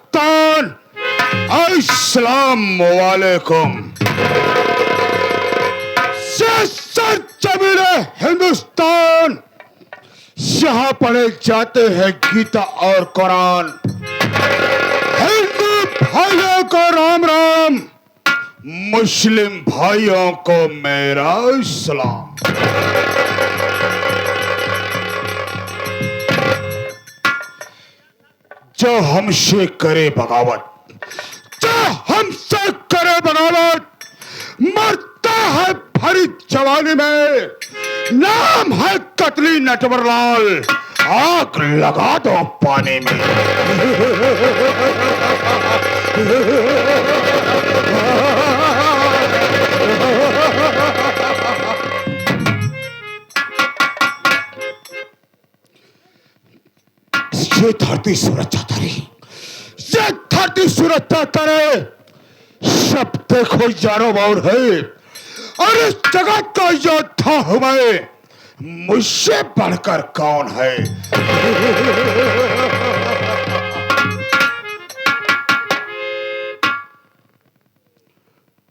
हिंदुस्तान, अस्सलाम वालेकुम। जमीन हिंदुस्तान, यहाँ पढ़े जाते हैं गीता और कुरान। हिंदू भाइयों को राम राम, मुस्लिम भाइयों को मेरा सलाम। जो हमसे करे बगावत, जो हमसे करे बगावत, मरता है भरी जवानी में। नाम है कतली नटवरलाल, आग लगा दो पानी में। ये धरती सूरज चाहता रही, ये धरती सूरज चाहता रहे। सब देखो यारो और है, और इस जगत का योद्धा हूं मैं, मुझसे बढ़कर कौन है।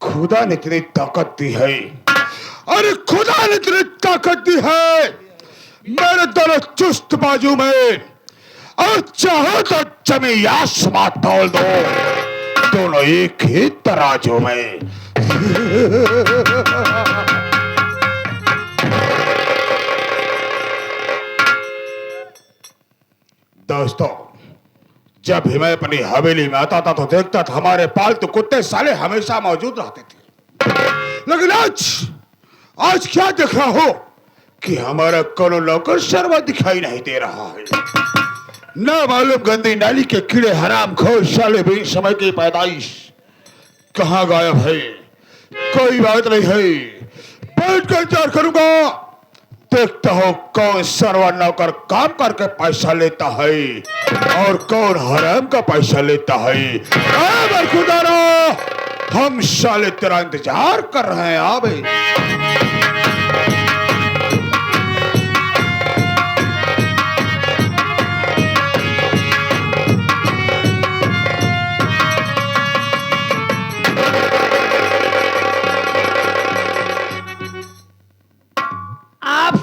खुदा ने इतनी ताकत दी है, अरे खुदा ने इतनी ताकत दी है मेरे दोनों चुस्त बाजू में, और चाहो तो जमी आसमां तोल दो, दोनों एक ही तराजू में। दोस्तों, जब भी मैं अपनी हवेली में आता था तो देखता था हमारे पालतू कुत्ते साले हमेशा मौजूद रहते थे। लेकिन आज क्या देख रहा हो कि हमारा कोनो नौकर शर्मा दिखाई नहीं दे रहा है। न मालूम गंदी नाली के कीड़े हराम खोर साले भी समय की पैदाइश कहां गायब है। कोई बात नहीं है, बैठ कर इंतजार करूंगा, देखता हो कौन सरवा नौकर काम करके पैसा लेता है और कौन हराम का पैसा लेता है। खुदारा, हम साले तेरा इंतजार कर रहे हैं। आबे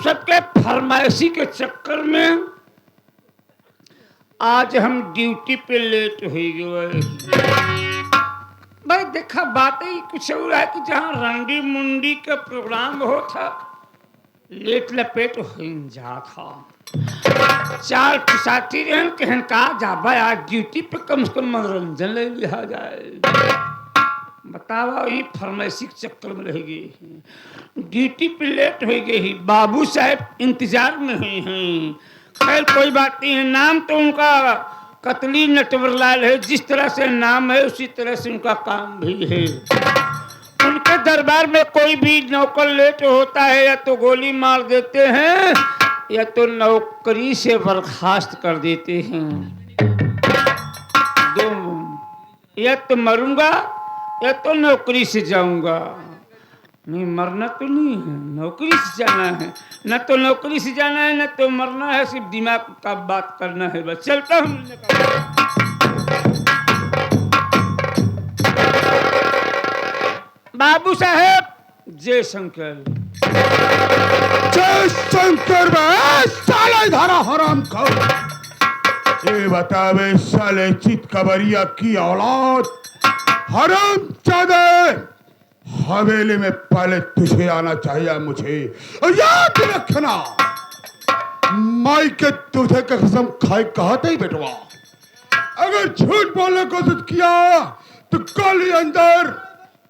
सबके फरमाइशी के चक्कर में आज हम ड्यूटी पे लेट हो गए। भाई देखा, बात ही कुछ और है कि जहाँ रंडी मुंडी का प्रोग्राम हो था, लेट लपेट हो जा था। चार पिसाती रहन कहन का जा भाई आज ड्यूटी पे कम से कम मनोरंजन ले लिया जाए। बतावा, ये फरमाइशी के चक्कर में रहेगी, ड्यूटी पे लेट हो गई। बाबू साहब इंतजार में हुए हैं। खैर कोई बात नहीं है, नाम तो उनका कतली नटवरलाल है। जिस तरह से नाम है उसी तरह से उनका काम भी है। उनके दरबार में कोई भी नौकर लेट होता है या तो गोली मार देते हैं या तो नौकरी से बर्खास्त कर देते हैं। दो, या तो मरूंगा या तो नौकरी से जाऊंगा। नहीं, मरना तो नहीं है, नौकरी से जाना है। न तो नौकरी से जाना है न तो मरना है, सिर्फ दिमाग का बात करना है। बस चलता हूँ। बाबू साहेब, जय शंकर। जय शंकर। साले धारा हराम का ये बतावे, साले चित कबरिया की औलाद हराम जादे, हवेली में पहले तुझे आना चाहिए मुझे। और याद रखना, माई के दूधे का कसम खाए कहते ही बेटवा, अगर झूठ बोलने को कोशिश किया तो गोली अंदर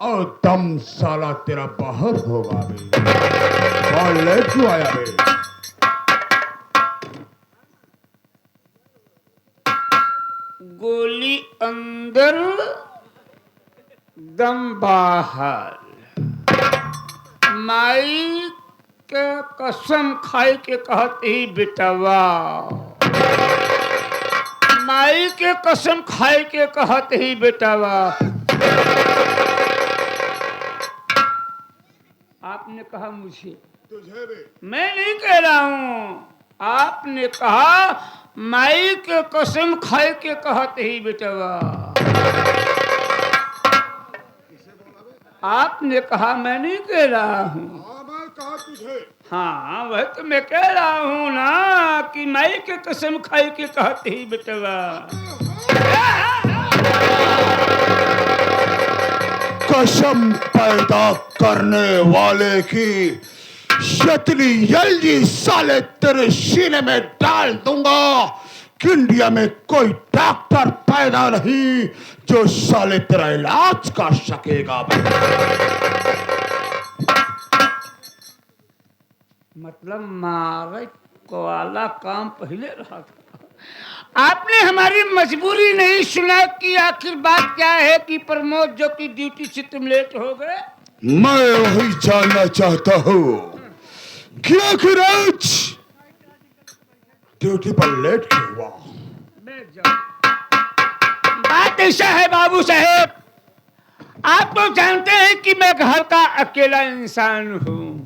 और दम साला तेरा बाहर होगा। बे ले क्यों आया बे? गोली अंदर दम बाहर। माई के कसम खाई के कहते ही बेटवा, माई के कसम खाई के कहते ही बेटवा। आपने कहा मुझे, तुझे भी मैं नहीं कह रहा हूं, आपने कहा माई के कसम खाए के कहत ही बेटवा। आपने कहा मैं नहीं कह रहा हूँ। मैं कहा तुझे। हाँ वह तो मैं कह रहा हूँ ना कि माई के कसम खाए के कहत ही बेटवा। कसम पैदा करने वाले की शतली जल्दी साले तेरे सीने में डाल दूंगा कि इंडिया में कोई डॉक्टर पैदा नहीं जो साले तेरा इलाज कर सकेगा। मतलब मारे को वाला काम पहले रहा था। आपने हमारी मजबूरी नहीं सुना कि आखिर बात क्या है कि प्रमोद जो की ड्यूटी से तुम लेट हो गए। मैं वही जानना चाहता हूँ कि आखिर आज ड्यूटी पर लेट क्यों हुआ। बात ऐसा है बाबू साहेब, आप तो जानते हैं कि मैं घर का अकेला इंसान हूँ।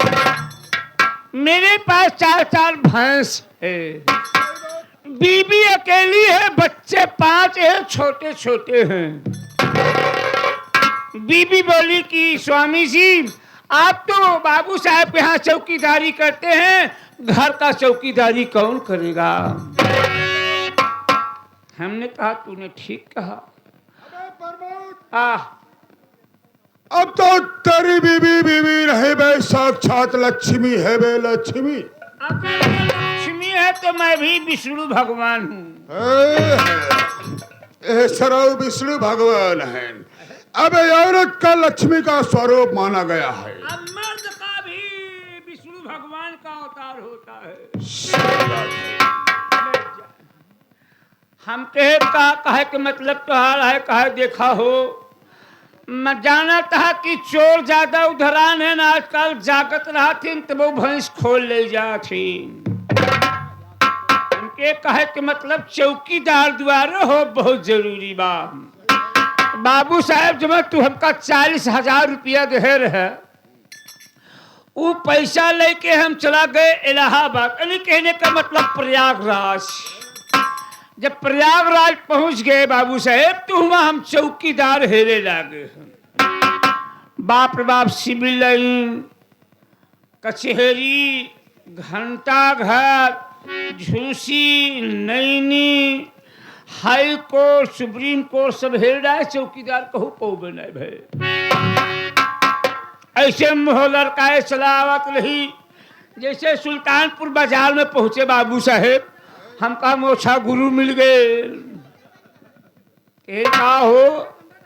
मेरे पास 4 भैंस है, बीबी अकेली है, बच्चे 5 हैं, छोटे छोटे हैं। बीबी बोली कि स्वामी जी आप तो बाबू साहब के यहाँ चौकीदारी करते हैं, घर का चौकीदारी कौन करेगा। हमने कहा तूने ठीक कहा। अब तो तेरी बीबी नहीं बे, साक्षात लक्ष्मी है बे, लक्ष्मी। लक्ष्मी है तो मैं भी विष्णु भगवान हूँ। सरव विष्णु भगवान है। अब औरत का लक्ष्मी का स्वरूप माना गया है। अब मर्द का भी विष्णु भगवान का अवतार होता है। हम कहे के मतलब तो हाल है, कहे देखा हो मैं जाना था कि चोर ज्यादा उधरान है ना, आजकल जागत रहा थी तो वो भैंस खोल ले जा थी। हमके कहे के मतलब चौकीदार द्वारा हो बहुत जरूरी बा। बाबू साहब जब तू हमका 40,000 रुपया दे रहे, वो पैसा लेके हम चला गए इलाहाबाद, यानी कहने का मतलब प्रयागराज। जब प्रयागराज पहुंच गए बाबू साहेब तो वहां हम चौकीदार हेरे लागे। बाप रे बाप, सिविल लाइन, कचहरी, घंटा घर, Jhusi, Naini, high court, supreme court सब हेर रहा है। चौकीदार कहू पौ बनाए भाई, ऐसे मुँह लड़काए चलावत रही। जैसे सुल्तानपुर बाजार में पहुंचे बाबू साहेब, हमका मोछा गुरु मिल गए। का हो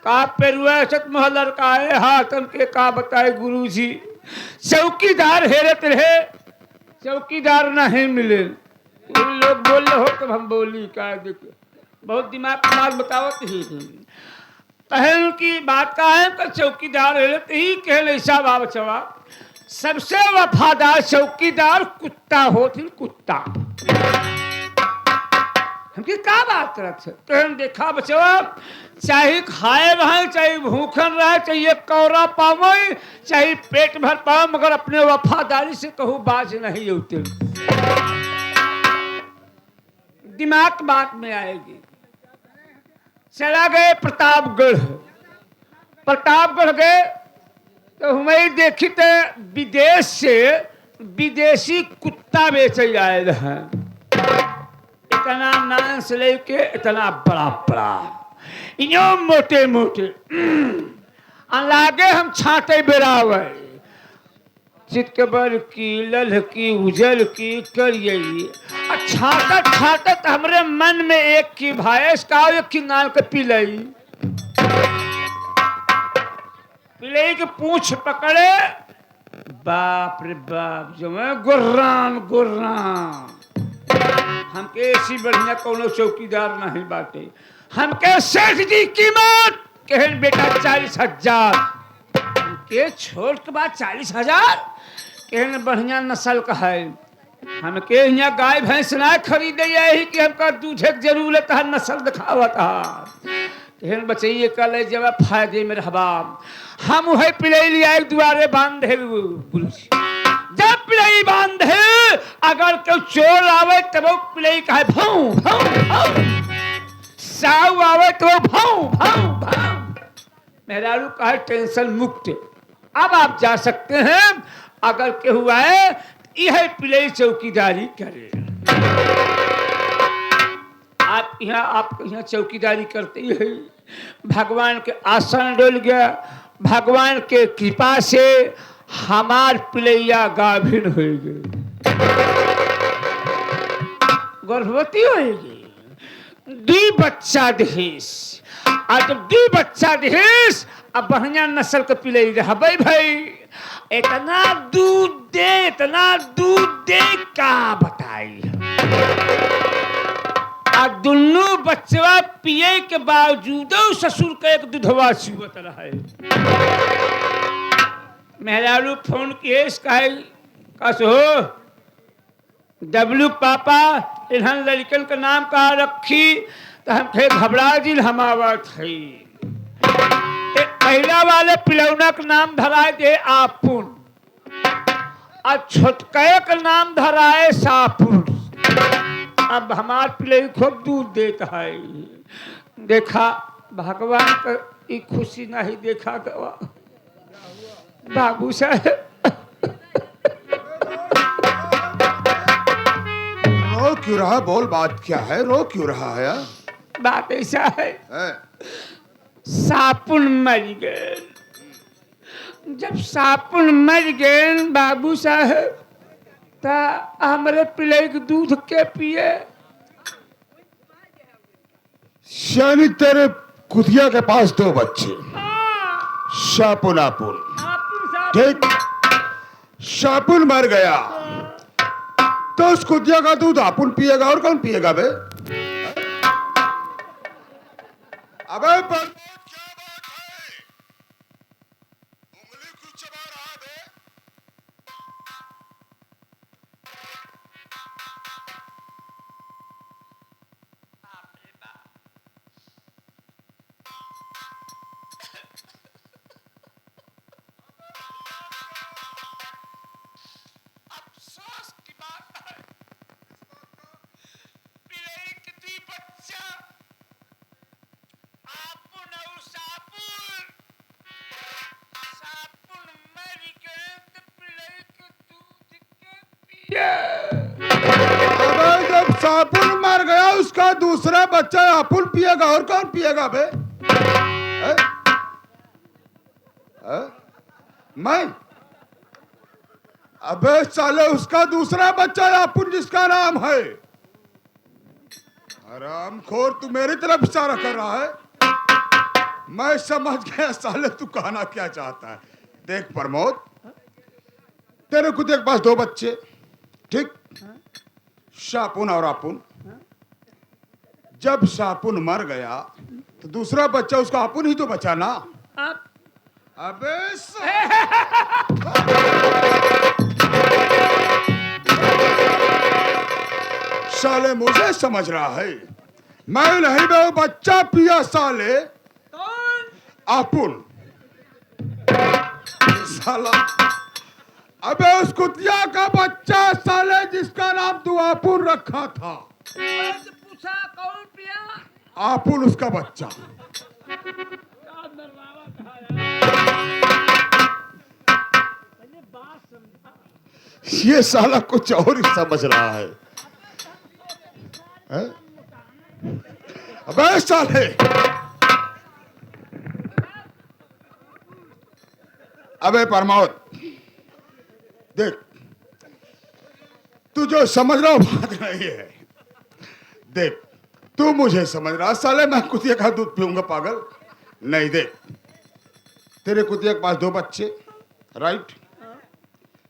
का पेरुआ सत मुँह लड़काए हाथन के का बताए गुरु जी। चौकीदार हेरत रहे, चौकीदार नहीं मिले। उन लोग बोल रहे हो तब हम बोली का देखो बहुत दिमाग कमाल बतावत ही कहन की बात का है कि चौकीदार हेरत ही कहल ऐसा बाब चवा। सबसे वफादार चौकीदार कुत्ता होती, कुत्ता। हमकी क्या बात करत है। तो हम देखा बचवा, चाहे खाए रहे, चाहे भूखन रहे, चाहे कौरा पावे, चाहे पेट भर पावे, मगर अपने वफादारी से कहूँ बाज नहीं होते। दिमाग बात में आएगी। चला गए प्रतापगढ़। प्रतापगढ़ गए तो हमें देखी तो विदेश से विदेशी कुत्ता बेचे आए रहे। इतना नान से लेके इतना बड़ा बड़ा, इनो मोटे मोटे लागे हम छाटे बेरावे। चितकबर की, लल्ह की, उजल की करिए। छाटत छाटत हमरे मन में एक की भाईस का एक की नाल के पिलई पिलई के पूछ पकड़े। बाप रे बाप, जो मैं गुर्रान गुर्रान। हमके ऐसी बढ़िया कोनो चौकीदार नहीं बाटे। हमके सेठ जी कीमत कहन बेटा 40,000 के छोड़ के बाद 40,000 कहन बढ़िया नस्ल का है। हमके यहाँ गाय भैंस ना खरीदे यही कि हमका दूध की जरूरत है, नस्ल दिखावत है। बचैये कल जब फायदे में रहबा। हम वही पिलई लिया द्वारे बांधे। जब पिलई बांधे अगर कोई चोर आवे तब वो पिलई कहे भाऊ भाऊ भाऊ, साहु आवे तो भाऊ भाऊ भाऊ। मेहरारू कहे टेंशन मुक्त, अब आप जा सकते हैं। अगर केहू आए यह पिलई चौकीदारी करे। आप यहाँ चौकीदारी करते ही भगवान के आसन डोल गया। भगवान के कृपा से हमार पिलैया गाभिन हो गई, गर्भवती होगी, 2 बच्चा दहेज। आज जब 2 बच्चा दहेज, अब बढ़िया नस्ल के पिलई रहा भाई। इतना दूध दे का बताई। आ दुनू बच्चा पिए के बावजूद ससुर का एक दूधवा चुवत रहा है। मेहरारू फोन किए कस हो डब्लू पापा इन्हन लड़कन का नाम कहा रखी, तो हम थे घबरा दिल हमावत है। पहला वाले पिलौना का नाम धराए दे आपुन, और छोटके का नाम धराए सापुन। अब हमार पिलई खूब दूध देता है। देखा भगवान का ये खुशी नहीं देखा गवा बाबू साहब। रो क्यों रहा? बोल, बात क्या है? रो क्यों रहा है? बात ऐसा है, सापुन मर गए। जब सापुन मर गए बाबू साहब, ता हमारे पिलई के दूध के पिए। शानी तेरे कुतिया के पास 2 बच्चे, शापुन आपुन, ठीक? शापुन मर गया तो उस कुतिया का दूध आपुन पिएगा, और कौन पिएगा बे? अबे पर क्या बात है? उंगली क्यों चबा रहा बे? अफसोस की बात है, पिलई के 2 बच्चा आपुन और सापुन मर गए तो पिलई के दूध के पिए। अबे जब सापुन मर गया, उसका दूसरा बच्चा आपुन पिएगा, और कौन पिएगा बे? मैं? अबे साले उसका दूसरा बच्चा आपुन, जिसका नाम है। हरामखोर, तू मेरी तरफ इशारा कर रहा है? मैं समझ गया साले तू कहना क्या चाहता है। देख प्रमोद, तेरे कुत्ते के पास 2 बच्चे, ठीक? शापुन और आपुन। जब शापुन मर गया तो दूसरा बच्चा उसका आपुन ही तो बचा ना। अबे साले मुझे समझ रहा है? मैं नहीं, वो बच्चा पिया साले आपुन साला। अबे उस कुतिया का बच्चा साले, जिसका नाम तू आपुन रखा था। पूछा कौन पिया? आपुन उसका बच्चा। ये साला कुछ और ही समझ रहा है, हैं? अबे साले, अबे प्रमोद देख, तू जो समझ रहा बात नहीं है। देख, तू मुझे समझ रहा साले, मैं कुतिया का दूध पीऊंगा पागल? नहीं। देख, तेरे कुतिया के पास 2 बच्चे, राइट?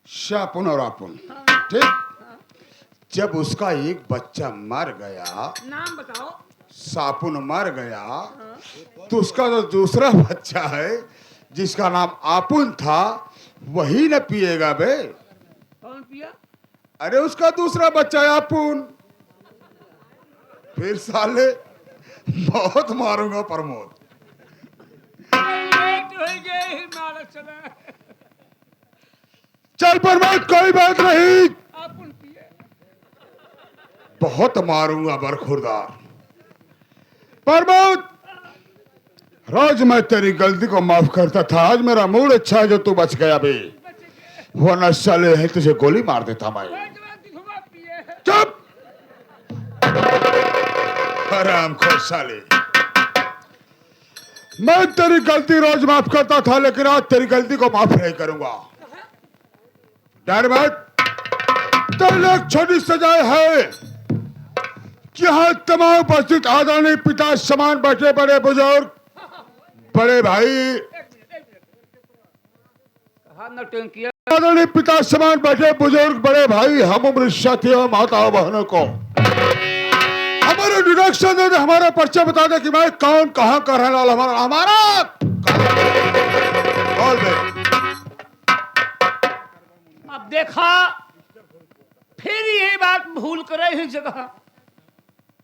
शापुन और आपुन, ठीक? जब उसका एक बच्चा मर गया, नाम बताओ। सापुन मर गया, तो उसका जो दूसरा बच्चा है जिसका नाम आपुन था, वही न पिएगा बे। कौन पिया? अरे उसका दूसरा बच्चा आपुन। फिर साले बहुत मारूंगा प्रमोद। चल प्रमोद, कोई बात नहीं। आपुन पिया। बहुत मारूंगा बरखुरदार। प्रमोद, रोज मैं तेरी गलती को माफ करता था, आज मेरा मूड अच्छा है जो तू बच गया बे, वरना साले है तुझे गोली मार देता मैं। चुप, हरामखोर साले। मैं तेरी गलती रोज माफ करता था, लेकिन आज तेरी गलती को माफ नहीं करूंगा। डर मत, तेरे लिए एक छोटी सजाए है कि यहाँ तमाम उपस्थित आदरणीय पिता समान बैठे बड़े बुजुर्ग, बड़े भाई, आदरणीय पिता समान बैठे बुजुर्ग, बड़े भाई, हम उम्र साथियों, माता बहनों को हमारे डिडक्शन दे, हमारा परिचय बता दे कि मैं कौन, कहां का रहने वाला, हमारा बोल दे। अब देखा फिर ये बात भूल कर रही जगह,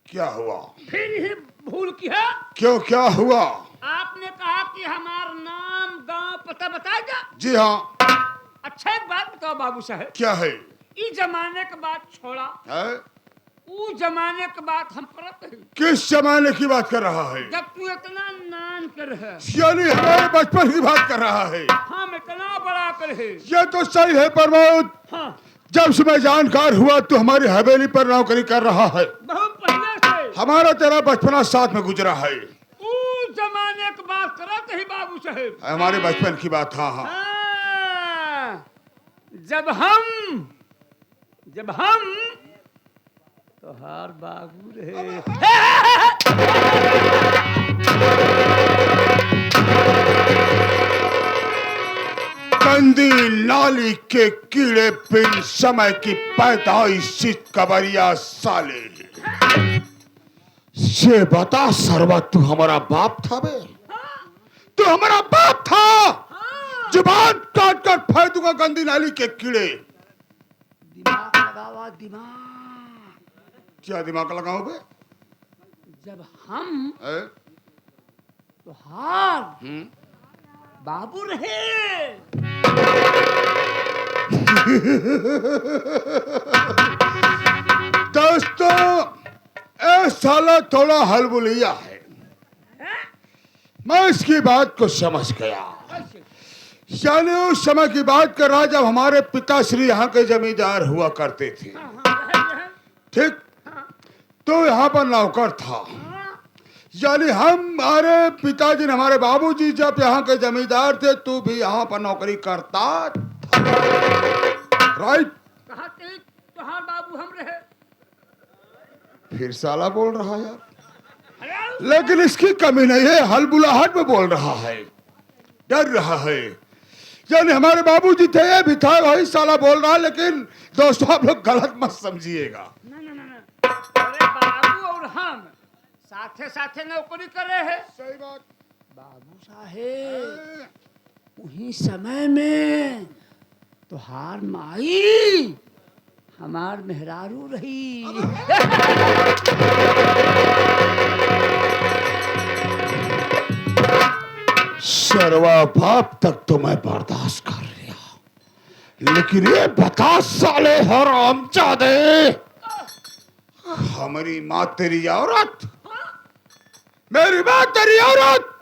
क्या हुआ? फिर ये भूल किया। क्यों, क्या हुआ? आपने कहा कि हमारा नाम, गांव, पता बताएगा। जी हाँ। अच्छा एक बात बताओ बाबू साहब, क्या है? इस जमाने के बाद छोड़ा है? उस जमाने के बाद हम करत हैं। किस जमाने की बात कर रहा है? जब तू इतना नान कर है, यानी हमारे बचपन की बात कर रहा है। हम इतना बड़ा कर है। ये तो सही है प्रमोद। हाँ, जब से मैं जानकार हुआ तू हमारी हवेली पर नौकरी कर रहा है। बहुत पहले से हमारा तेरा बचपना साथ में गुजरा है। उस जमाने की बात करत ही बाबू साहब, हमारे बचपन की बात। हाँ हाँ। हाँ, जब हम तो हार बाबू रहे। गंदी नाली के कीड़े बिन समय की पैदाइश कबरिया साले। से बता सरवा, तू हमारा बाप था बे? तू हमारा बाप था? जुबान काट कर फेंक दूंगा गंदी नाली के कीड़े। दिमाग लगावा, दिमाग। क्या दिमाग लगाऊं बे? जब हम तो हार बाबू रहे। दोस्तों, ए साला थोड़ा हलबुलिया है। मैं इसकी बात को समझ गया। यानी उस समय की बात कर रहा जब हमारे पिताश्री यहाँ के जमींदार हुआ करते थे। ठीक, तो यहाँ पर नौकर था। यानी हमारे पिताजी ने, हमारे बाबूजी जब यहाँ के जमींदार थे, तू भी यहाँ पर नौकरी करता था। राइट? कहा थे तुहार बाबू हम रहे। फिर साला बोल रहा यार, लेकिन इसकी कमी नहीं है, हलबुलाहट में बोल रहा है, डर रहा है। यानी हमारे बाबूजी थे, ये भी था, वही साला बोल रहा है। लेकिन दोस्तों, आप लोग गलत मत समझिएगा। अरे बाबू और हम साथे साथे नौकरी करे हैं। सही बात। बाबू साहेब, उही समय में तुहार माई हमार मेहरारू रही। सरवा बाप तक तो मैं बर्दाश्त कर लिया, लेकिन ये बता साले हरामजादे, हमारी माँ तेरी औरत, मेरी माँ तेरी औरत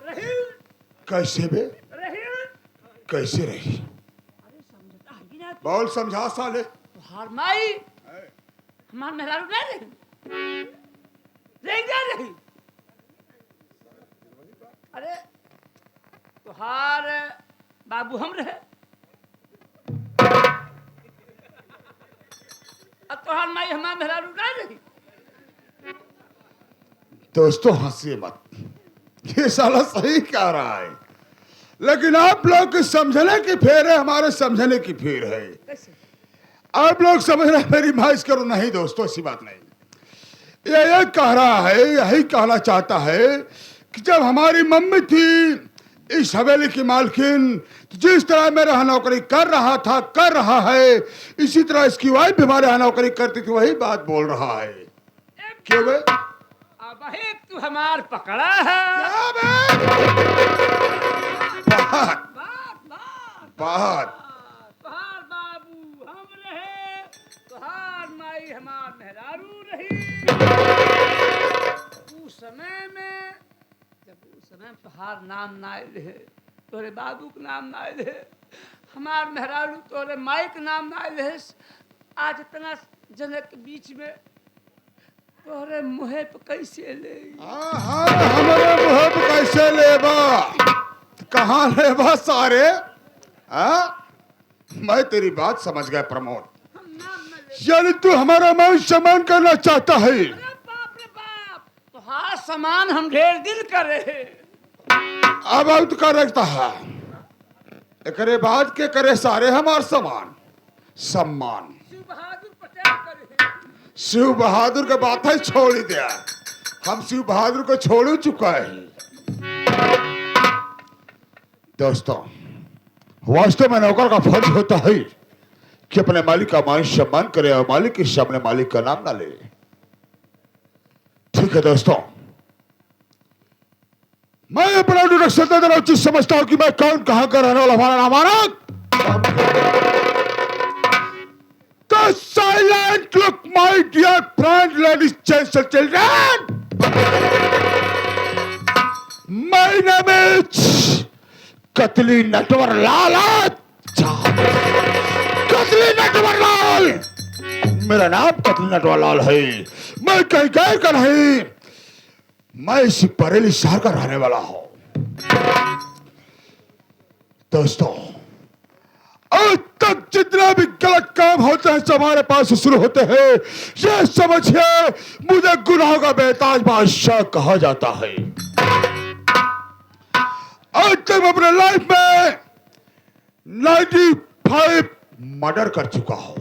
कैसे बे? कैसे रही? बोल, समझा साले। तुहार माई हमार मेहरारू नहीं रही। अरे तुहार बाबू हम रहे, अब तुहार माई हमार मेहरारू नहीं रही। दोस्तों, हंसिए मत, ये साला सही कह रहा है, लेकिन आप लोग के समझने की फेर है, हमारे समझने की फेर है। आप लोग समझ रहे हैं मेरी माइस करो। नहीं दोस्तों, ऐसी बात नहीं। ये कह रहा है, यही कहना चाहता है कि जब हमारी मम्मी थी इस हवेली की मालकिन, जिस तरह मेरे यहाँ नौकरी कर रहा था, कर रहा है, इसी तरह इसकी वाइफ भी हमारे यहाँ नौकरी करती थी, वही बात बोल रहा है। क्यों बे? अब तू हमार पकड़ा है। बात बात तुहार बाबू हम रहे, तुहार माई हमार मेहरारू रही। नाम ना ले, तोरे बाबू के नाम ना ले, हमार मेहरारू तोरे माई के नाम ना ले। आज इतना जने के बीच में तोरे मुहे पे कैसे ले? हमारे मुँह पे कैसे लेबा? कहाँ लेबा सारे? मैं तेरी बात समझ गया प्रमोद। हम नाम ना ले। यानी तू हमारा मान सम्मान करना चाहता है? अरे बाप रे बाप, तुहार समान हम ढेर दिन करे। अब का रखता है एकरे बाद के करे सारे हमार समान सम्मान। शिव बहादुर पटेल करे। शिव बहादुर का बात है छोड़ ही दिया, हम शिव बहादुर को छोड़ ही चुका है। दोस्तों, वास्तव में नौकर का फर्ज होता है कि अपने मालिक का मान सम्मान करे और मालिक के सामने मालिक का नाम ना ले। ठीक है दोस्तों, मैं अपना डिरेक्शन उचित समझता हूं कि मैं कौन कहां का रहने वाला, हमारा नाम आना। The silent look, my dear friend, ladies and children. My name is katli Natwar Lal. Katli Natwar Lal, मेरा नाम कतली नटवर लाल है। मैं कहीं गैर का नहीं, मैं इसी बरेली शहर का रहने वाला हूं। दोस्तों, आज तक जितना भी गलत काम होते हैं सब हमारे पास से शुरू होते हैं। ये समझिए मुझे गुनाहों का बेताज बादशाह कहा जाता है। आज तक मैं अपने लाइफ में 95 मर्डर कर चुका हूं,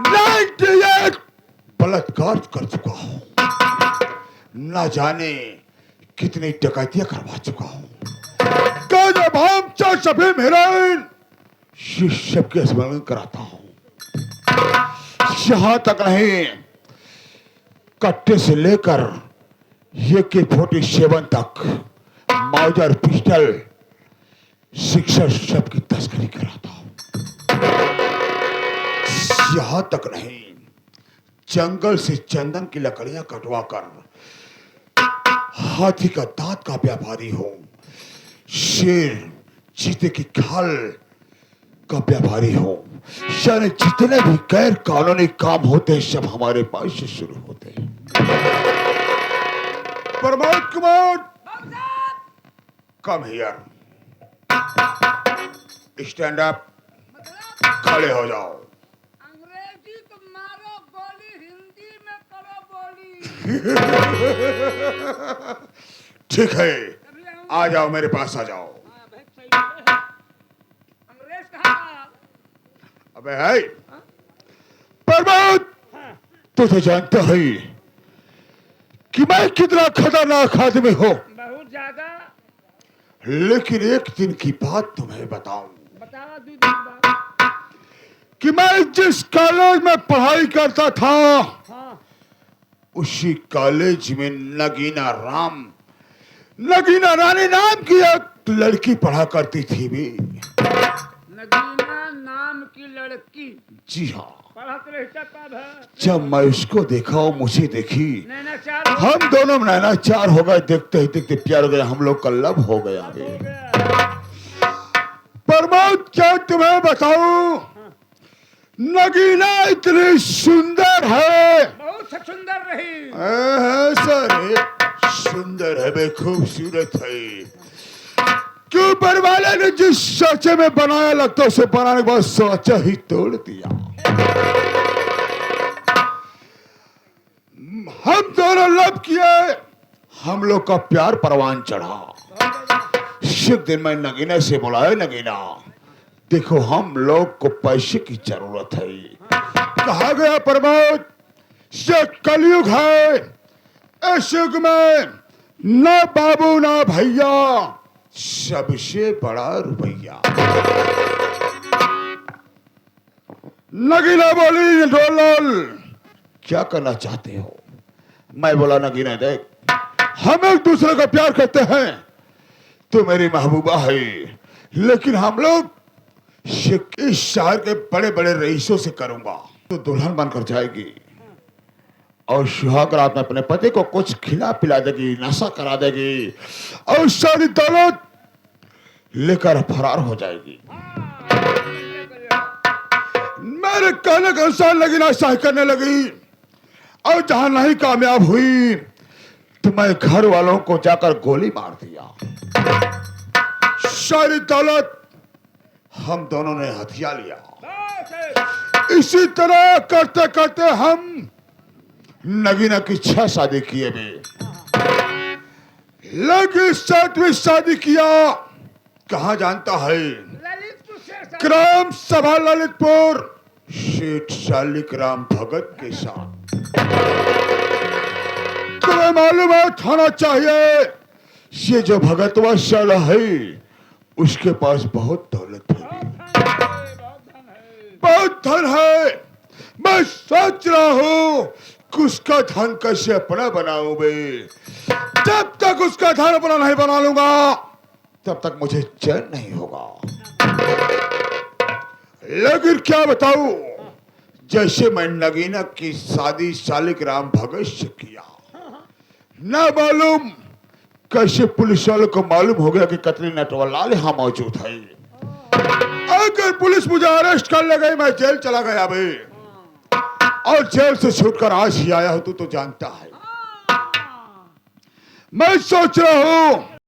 98 बलात्कार कर चुका हूं, ना जाने कितनी डकैतियां करवा चुका हूं। जब हम चार सभी हीरोइन शिव के स्मरण कराता हूं। यहां तक नहीं, कट्टे से लेकर AK-47 तक माउजर पिस्टल शिक्षक सब की तस्करी कराता हूं। यहां तक नहीं, जंगल से चंदन की लकड़ियां कटवा कर हाथी का दांत का व्यापारी हूं, शेर चीते की खाल का व्यापारी हूं। यानी जितने भी गैर कानूनी काम होते हैं सब हमारे पास से शुरू होते हैं। Pramod Kumar, come here, stand up, खड़े हो जाओ। अंग्रेजी तो मारो गोली, हिंदी में करो बोली। ठीक है, आ जाओ, मेरे पास आ जाओ। अंग्रेज कहाँ? अबे है प्रमोद, तू तो जानता है कि मैं कितना खतरनाक आदमी हूं, बहुत ज्यादा। लेकिन एक दिन की बात तुम्हें बताऊं बताओ, 2 दिन बाद। कि मैं जिस कॉलेज में पढ़ाई करता था, हाँ, उसी कॉलेज में नगीना रानी नाम की एक लड़की पढ़ा करती थी भी। नगीना नाम की लड़की? जी हाँ। पढ़त रहता कब है? जब मैं उसको देखा और मुझे देखी, नैनाचार हो हम दोनों नैनाचार हो गए। देखते ही देखते प्यार हो गया, हम लोग का लव हो गया। गया। प्रमोद, क्या तुम्हें बताऊं, नगीना इतनी सुंदर है, बहुत सुंदर रही। सर सुंदर है, बे खूबसूरत है। क्यों परवाले ने जिस सोचे में बनाया, लगता उसे बनाने के बाद सोचा ही तोड़ दिया। हम दोनों लव किए, हम लोग का प्यार परवान चढ़ा। एक दिन मैं नगीना से बुलाया, नगीना देखो हम लोग को पैसे की जरूरत है। कहा गया प्रमोद, ये कलयुग है, इस युग में ना बाबू ना भैया, सबसे बड़ा रुपया। नगीना बोली, डोलल क्या करना चाहते हो? मैं बोला, नगीना देख, हम एक दूसरे का प्यार करते हैं, तो मेरी महबूबा है, लेकिन हम लोग इस शहर के बड़े बड़े रईसों से करूंगा तो दुल्हन बनकर जाएगी और सुहाग रात में अपने पति को कुछ खिला पिला देगी, नशा करा देगी और सारी दौलत लेकर फरार हो जाएगी। मेरे कहने के अनुसार नगीना शाही करने लगी और जहां नहीं कामयाब हुई तो मैं घर वालों को जाकर गोली मार दिया। सारी दौलत हम दोनों ने हथिया लिया। इसी तरह करते करते हम नगीना की 6 शादी किए भी, लेकिन 7वीं शादी किया कहां जानता है? ग्राम सभा ललितपुर सेठ शालिक राम भगत के साथ। तुम्हें मालूम होना चाहिए ये जो भगत वत्सल है उसके पास बहुत दौलत है, बहुत धन है। मैं सोच रहा हूं कि उसका धन कैसे अपना बनाऊं बे। जब तक उसका धन अपना नहीं बना लूंगा तब तक मुझे चैन नहीं होगा। लेकिन क्या बताऊं, जैसे मैं नगीना की शादी शालिक राम भगत से किया, ना मालूम कैसे पुलिस वालों को मालूम हो गया कि कतरी नटवरलाल यहाँ मौजूद है। अगर पुलिस मुझे अरेस्ट कर ले गई, मैं जेल चला गया भाई, और जेल से छूटकर आज ही आया हूं, तू तो जानता है। मैं सोच रहा हूं